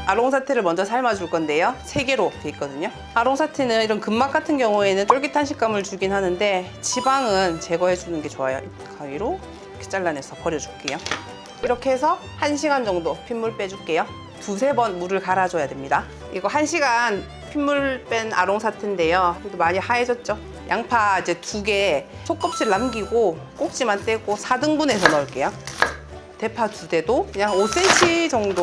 아롱사태를 먼저 삶아줄 건데요. 3개로 돼 있거든요. 아롱사태는 이런 근막 같은 경우에는 쫄깃한 식감을 주긴 하는데 지방은 제거해 주는 게 좋아요. 가위로 이렇게 잘라내서 버려줄게요. 이렇게 해서 1시간 정도 핏물 빼줄게요. 2~3번 물을 갈아줘야 됩니다. 이거 1시간 핏물 뺀 아롱사태인데요. 그래도 많이 하얘졌죠? 양파 이제 2개 속껍질 남기고 꼭지만 떼고 4등분해서 넣을게요. 대파 2대도 그냥 5cm 정도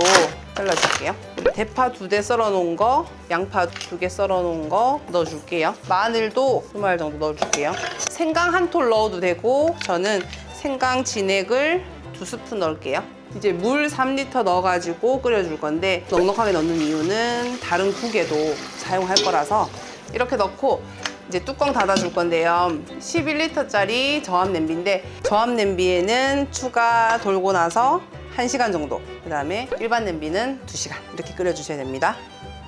잘라줄게요. 대파 2대 썰어 놓은 거, 양파 2개 썰어 놓은 거 넣어줄게요. 마늘도 2말 정도 넣어줄게요. 생강 1톨 넣어도 되고 저는 생강 진액을 2스푼 넣을게요. 이제 물 3리터 넣어가지고 끓여줄 건데 넉넉하게 넣는 이유는 다른 국에도 사용할 거라서 이렇게 넣고 이제 뚜껑 닫아줄 건데요. 11리터짜리 저압 냄비인데 저압 냄비에는 추가 돌고 나서 1시간 정도, 그 다음에 일반 냄비는 2시간 이렇게 끓여주셔야 됩니다.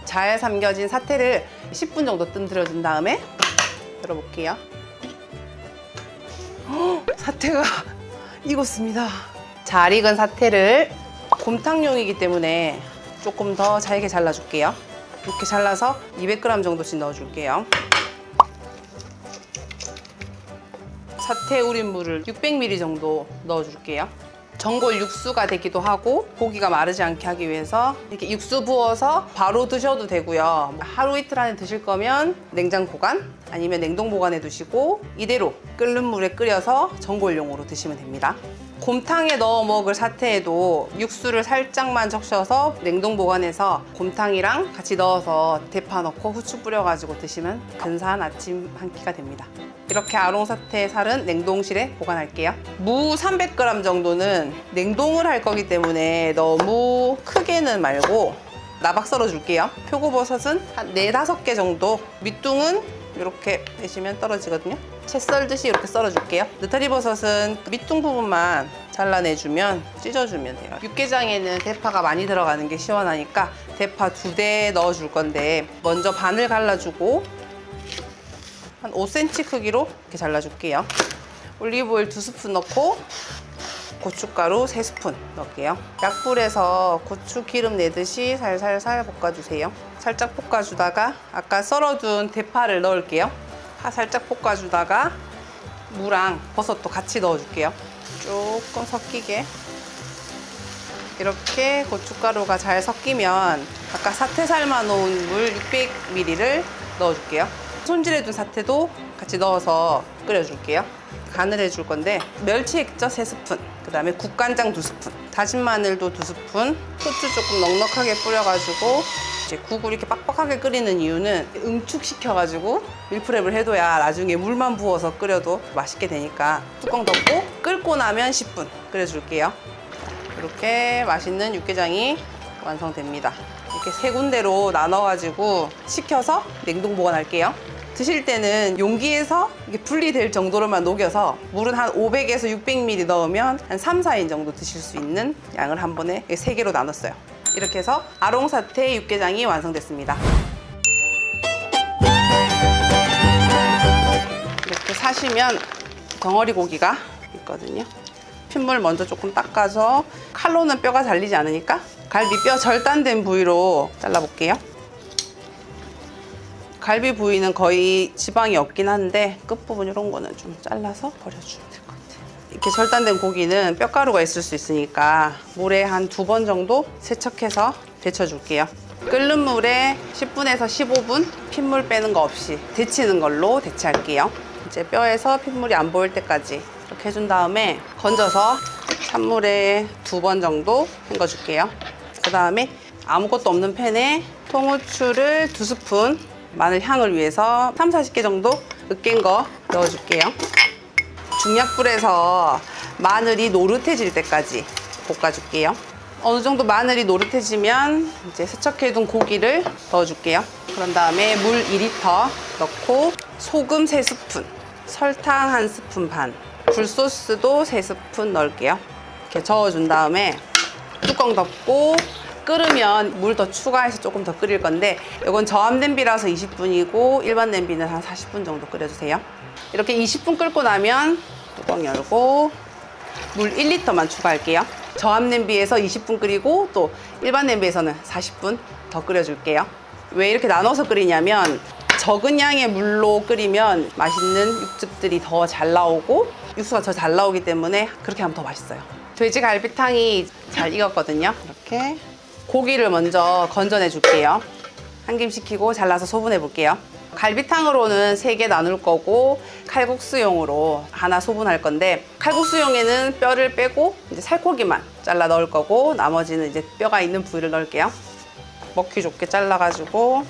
잘 삼겨진 사태를 10분 정도 뜸들여준 다음에 열어볼게요. 사태가 익었습니다. 잘 익은 사태를 곰탕용이기 때문에 조금 더 잘게 잘라줄게요. 이렇게 잘라서 200g 정도씩 넣어줄게요. 사태 우린 물을 600ml 정도 넣어줄게요. 전골 육수가 되기도 하고 고기가 마르지 않게 하기 위해서 이렇게 육수 부어서 바로 드셔도 되고요. 하루 이틀 안에 드실 거면 냉장 보관 아니면 냉동 보관해 두시고 이대로 끓는 물에 끓여서 전골용으로 드시면 됩니다. 곰탕에 넣어 먹을 사태에도 육수를 살짝만 적셔서 냉동 보관해서 곰탕이랑 같이 넣어서 대파 넣고 후추 뿌려가지고 드시면 근사한 아침 한 끼가 됩니다. 이렇게 아롱사태 살은 냉동실에 보관할게요. 무 300g 정도는 냉동을 할 거기 때문에 너무 크게는 말고 나박 썰어 줄게요. 표고버섯은 한 4~5개 정도, 밑둥은 이렇게 빼시면 떨어지거든요. 채 썰듯이 이렇게 썰어줄게요. 느타리버섯은 밑둥 부분만 잘라내주면 찢어주면 돼요. 육개장에는 대파가 많이 들어가는 게 시원하니까 대파 2대 넣어줄 건데 먼저 반을 갈라주고 한 5cm 크기로 이렇게 잘라줄게요. 올리브오일 2스푼 넣고 고춧가루 3스푼 넣을게요. 약불에서 고추 기름 내듯이 살살살 볶아주세요. 살짝 볶아주다가 아까 썰어둔 대파를 넣을게요. 살짝 볶아주다가 무랑 버섯도 같이 넣어줄게요. 조금 섞이게. 이렇게 고춧가루가 잘 섞이면 아까 사태 삶아 놓은 물 600ml를 넣어줄게요. 손질해둔 사태도 같이 넣어서 끓여줄게요. 간을 해줄 건데 멸치 액젓 3스푼, 그 다음에 국간장 2스푼, 다진 마늘도 2스푼, 후추 조금 넉넉하게 뿌려가지고 이제 국을 이렇게 빡빡하게 끓이는 이유는 응축시켜가지고 밀프렙을 해둬야 나중에 물만 부어서 끓여도 맛있게 되니까 뚜껑 덮고 끓고 나면 10분 끓여줄게요. 이렇게 맛있는 육개장이 완성됩니다. 이렇게 3군데로 나눠가지고 식혀서 냉동 보관할게요. 드실 때는 용기에서 이게 분리될 정도로만 녹여서 물은 한 500에서 600ml 넣으면 한 3~4인 정도 드실 수 있는 양을 한 번에 3개로 나눴어요. 이렇게 해서 아롱사태 육개장이 완성됐습니다. 이렇게 사시면 덩어리 고기가 있거든요. 핏물 먼저 조금 닦아서 칼로는 뼈가 잘리지 않으니까 갈비뼈 절단된 부위로 잘라볼게요. 갈비 부위는 거의 지방이 없긴 한데 끝부분 이런 거는 좀 잘라서 버려주면 될 것 같아요. 이렇게 절단된 고기는 뼈가루가 있을 수 있으니까 물에 한 2번 정도 세척해서 데쳐줄게요. 끓는 물에 10분에서 15분 핏물 빼는 거 없이 데치는 걸로 데치할게요. 이제 뼈에서 핏물이 안 보일 때까지 이렇게 해준 다음에 건져서 찬물에 2번 정도 헹궈줄게요. 그 다음에 아무것도 없는 팬에 통후추를 2스푼, 마늘 향을 위해서 30~40개 정도 으깬 거 넣어줄게요. 중약불에서 마늘이 노릇해질 때까지 볶아줄게요. 어느 정도 마늘이 노릇해지면 이제 세척해둔 고기를 넣어줄게요. 그런 다음에 물 2리터 넣고 소금 3스푼, 설탕 1스푼 반, 굴소스도 3스푼 넣을게요. 이렇게 저어준 다음에 뚜껑 덮고 끓으면 물 더 추가해서 조금 더 끓일 건데 이건 저압 냄비라서 20분이고 일반 냄비는 한 40분 정도 끓여주세요. 이렇게 20분 끓고 나면 뚜껑 열고 물 1리터만 추가할게요. 저압 냄비에서 20분 끓이고 또 일반 냄비에서는 40분 더 끓여줄게요. 왜 이렇게 나눠서 끓이냐면 적은 양의 물로 끓이면 맛있는 육즙들이 더 잘 나오고 육수가 더 잘 나오기 때문에 그렇게 하면 더 맛있어요. 돼지갈비탕이 잘 익었거든요. 이렇게 고기를 먼저 건져내 줄게요. 한 김 식히고 잘라서 소분해 볼게요. 갈비탕으로는 3개 나눌 거고 칼국수용으로 하나 소분할 건데 칼국수용에는 뼈를 빼고 이제 살코기만 잘라 넣을 거고 나머지는 이제 뼈가 있는 부위를 넣을게요. 먹기 좋게 잘라가지고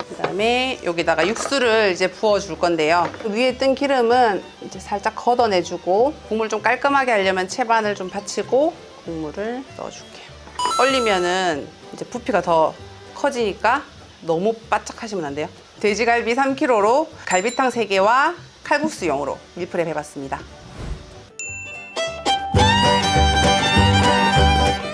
그다음에 여기다가 육수를 이제 부어 줄 건데요. 위에 뜬 기름은 이제 살짝 걷어내주고 국물 좀 깔끔하게 하려면 채반을 좀 받치고 국물을 넣어줄게요. 얼리면은 이제 부피가 더 커지니까 너무 바짝하시면 안 돼요. 돼지갈비 3kg로 갈비탕 3개와 칼국수용으로 밀프렙 해봤습니다.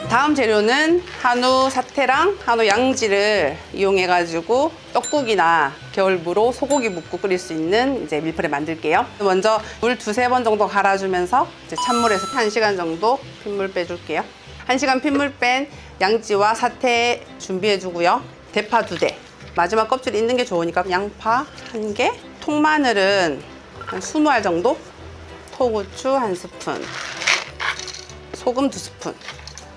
다음 재료는 한우 사태랑 한우 양지를 이용해가지고 떡국이나 겨울무로 소고기 묵국 끓일 수 있는 이제 밀프렙 만들게요. 먼저 물 2-3번 정도 갈아주면서 이제 찬물에서 1시간 정도 핏물 빼줄게요. 1시간 핏물 뺀 양지와 사태 준비해주고요. 대파 2대, 마지막 껍질 있는 게 좋으니까 양파 1개, 통마늘은 한 20알 정도, 토고추 1스푼, 소금 2스푼,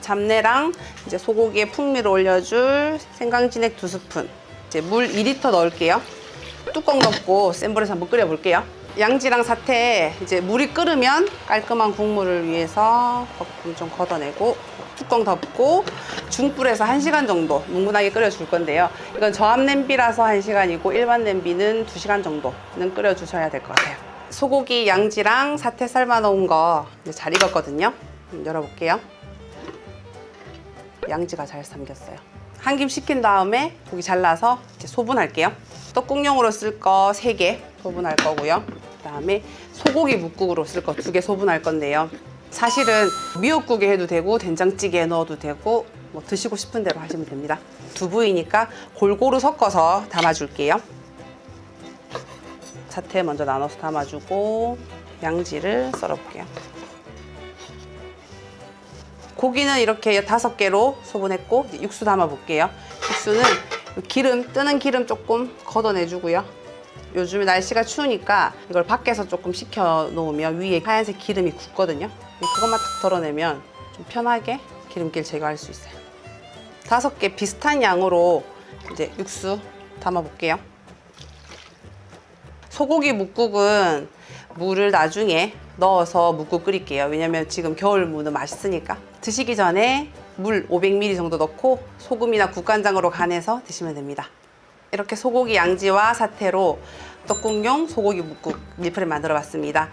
잡내랑 이제 소고기에 풍미를 올려줄 생강진액 2스푼, 이제 물 2리터 넣을게요. 뚜껑 덮고 센 불에서 한번 끓여볼게요. 양지랑 사태 이제 물이 끓으면 깔끔한 국물을 위해서 거품 좀 걷어내고 뚜껑 덮고 중불에서 1시간 정도 뭉근하게 끓여줄 건데요. 이건 저압 냄비라서 1시간이고 일반 냄비는 2시간 정도는 끓여주셔야 될 것 같아요. 소고기 양지랑 사태 삶아 놓은 거 이제 잘 익었거든요. 열어볼게요. 양지가 잘 삶겼어요. 한 김 식힌 다음에 고기 잘라서 이제 소분할게요. 떡국용으로 쓸 거 3개 소분할 거고요. 그다음에 소고기 묵국으로 쓸 거 2개 소분할 건데요. 사실은 미역국에 해도 되고 된장찌개에 넣어도 되고 뭐 드시고 싶은 대로 하시면 됩니다. 두부이니까 골고루 섞어서 담아줄게요. 사태 먼저 나눠서 담아주고 양지를 썰어볼게요. 고기는 이렇게 5개로 소분했고 육수 담아볼게요. 육수는 기름, 뜨는 기름 조금 걷어내주고요. 요즘에 날씨가 추우니까 이걸 밖에서 조금 식혀 놓으면 위에 하얀색 기름이 굳거든요. 그것만 딱 덜어내면 좀 편하게 기름기를 제거할 수 있어요. 5개 비슷한 양으로 이제 육수 담아볼게요. 소고기 묵국은 물을 나중에 넣어서 묵국 끓일게요. 왜냐면 지금 겨울무는 맛있으니까. 드시기 전에 물 500ml 정도 넣고 소금이나 국간장으로 간해서 드시면 됩니다. 이렇게 소고기 양지와 사태로 떡국용 소고기 묵국 밀프렙 만들어 봤습니다.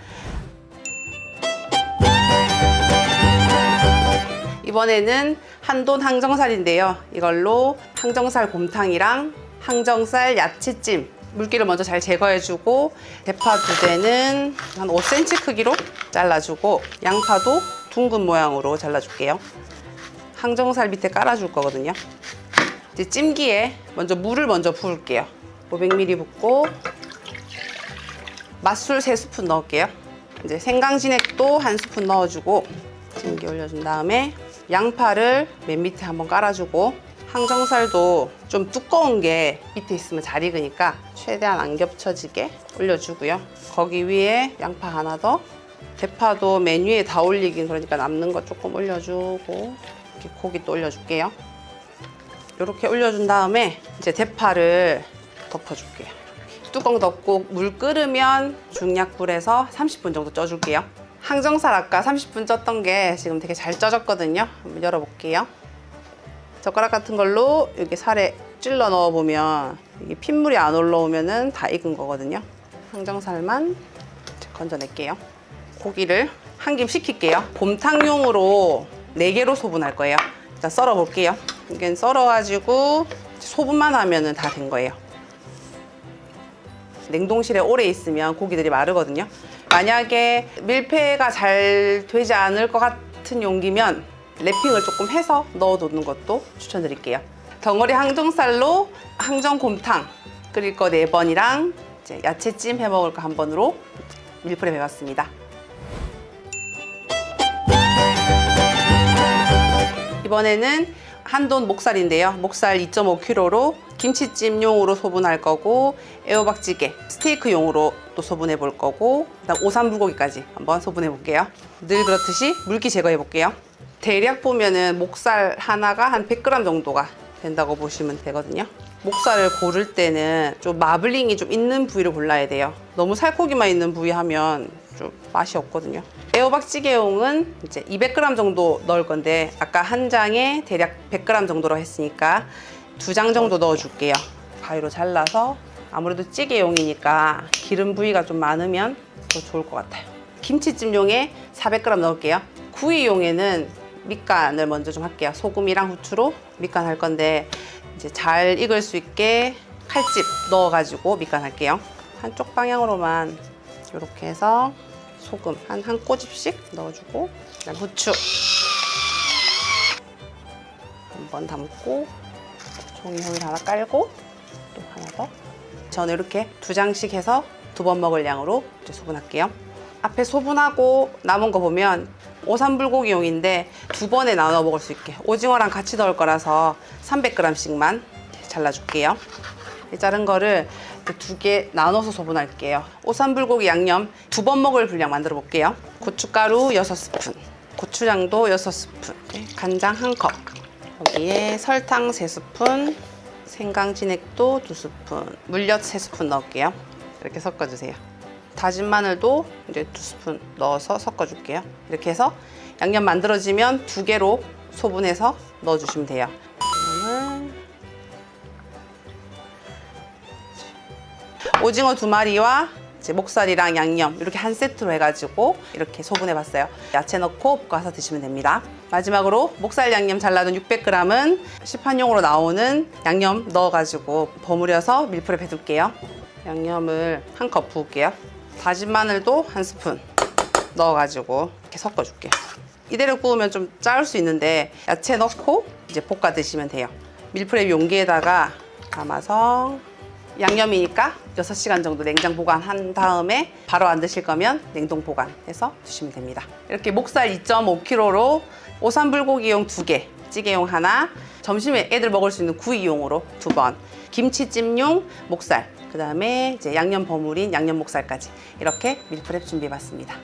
이번에는 한돈 항정살인데요. 이걸로 항정살 곰탕이랑 항정살 야채찜 물기를 먼저 잘 제거해주고 대파 2대는 한 5cm 크기로 잘라주고 양파도 둥근 모양으로 잘라줄게요. 항정살 밑에 깔아줄 거거든요. 이제 찜기에 먼저 물을 먼저 부을게요. 500ml 붓고 맛술 3스푼 넣을게요. 이제 생강진액도 1스푼 넣어주고 찜기 올려준 다음에 양파를 맨 밑에 한번 깔아주고 항정살도 좀 두꺼운 게 밑에 있으면 잘 익으니까 최대한 안 겹쳐지게 올려주고요. 거기 위에 양파 하나 더, 대파도 맨 위에 다 올리긴 그러니까 남는 거 조금 올려주고 이렇게 고기 또 올려줄게요. 이렇게 올려준 다음에 이제 대파를 덮어줄게요. 뚜껑 덮고 물 끓으면 중약불에서 30분 정도 쪄줄게요. 항정살 아까 30분 쪘던 게 지금 되게 잘 쪄졌거든요. 한번 열어볼게요. 젓가락 같은 걸로 여기 살에 찔러 넣어보면 이게 핏물이 안 올라오면 다 익은 거거든요. 항정살만 건져낼게요. 고기를 한 김 식힐게요. 곰탕용으로 4개로 소분할 거예요. 일단 썰어볼게요. 이게 썰어가지고 소분만 하면 다 된 거예요. 냉동실에 오래 있으면 고기들이 마르거든요. 만약에 밀폐가 잘 되지 않을 것 같은 용기면 랩핑을 조금 해서 넣어두는 것도 추천드릴게요. 덩어리 항정살로 항정곰탕 끓일 거 4번이랑 이제 야채찜 해 먹을 거 1번으로 밀프렙 해봤습니다. 이번에는 한돈 목살인데요. 목살 2.5kg로 김치찜용으로 소분할 거고, 애호박찌개, 스테이크용으로 또 소분해 볼 거고, 그다음 오삼불고기까지 한번 소분해 볼게요. 늘 그렇듯이 물기 제거해 볼게요. 대략 보면은 목살 하나가 한 100g 정도가 된다고 보시면 되거든요. 목살을 고를 때는 좀 마블링이 좀 있는 부위를 골라야 돼요. 너무 살코기만 있는 부위 하면 좀 맛이 없거든요. 애호박찌개용은 이제 200g 정도 넣을 건데, 아까 한 장에 대략 100g 정도로 했으니까 2장 정도 넣어줄게요. 가위로 잘라서. 아무래도 찌개용이니까 기름 부위가 좀 많으면 더 좋을 것 같아요. 김치찜용에 400g 넣을게요. 구이용에는 밑간을 먼저 좀 할게요. 소금이랑 후추로 밑간 할 건데, 이제 잘 익을 수 있게 칼집 넣어가지고 밑간 할게요. 한쪽 방향으로만 이렇게 해서 소금 한 꼬집씩 넣어주고, 그다음 후추 한번 담고, 종이 호일 하나 깔고, 또 하나 더. 저는 이렇게 2장씩 해서 2번 먹을 양으로 이제 소분할게요. 앞에 소분하고 남은 거 보면 오삼불고기용인데 2번에 나눠 먹을 수 있게 오징어랑 같이 넣을 거라서 300g씩만 잘라줄게요. 자른 거를 2개 나눠서 소분할게요. 오삼불고기 양념 2번 먹을 분량 만들어 볼게요. 고춧가루 6스푼, 고추장도 6스푼, 간장 1컵, 여기에 설탕 3스푼, 생강진액도 2스푼, 물엿 3스푼 넣을게요. 이렇게 섞어주세요. 다진 마늘도 이제 2스푼 넣어서 섞어줄게요. 이렇게 해서 양념 만들어지면 2개로 소분해서 넣어주시면 돼요. 오징어 2마리와 이제 목살이랑 양념 이렇게 한 세트로 해가지고 이렇게 소분해봤어요. 야채 넣고 볶아서 드시면 됩니다. 마지막으로 목살 양념 잘라둔 600g은 시판용으로 나오는 양념 넣어가지고 버무려서 밀프렙 해둘게요. 양념을 1컵 부을게요. 다진 마늘도 1스푼 넣어가지고 이렇게 섞어줄게요. 이대로 구우면 좀 짜을 수 있는데 야채 넣고 이제 볶아 드시면 돼요. 밀프렙 용기에다가 담아서, 양념이니까 6시간 정도 냉장 보관한 다음에 바로 안 드실 거면 냉동 보관해서 드시면 됩니다. 이렇게 목살 2.5kg로 오삼불고기용 2개, 찌개용 하나, 점심에 애들 먹을 수 있는 구이용으로 2번, 김치찜용 목살, 그 다음에 이제 양념 버무린 양념 목살까지 이렇게 밀프렙 준비해봤습니다.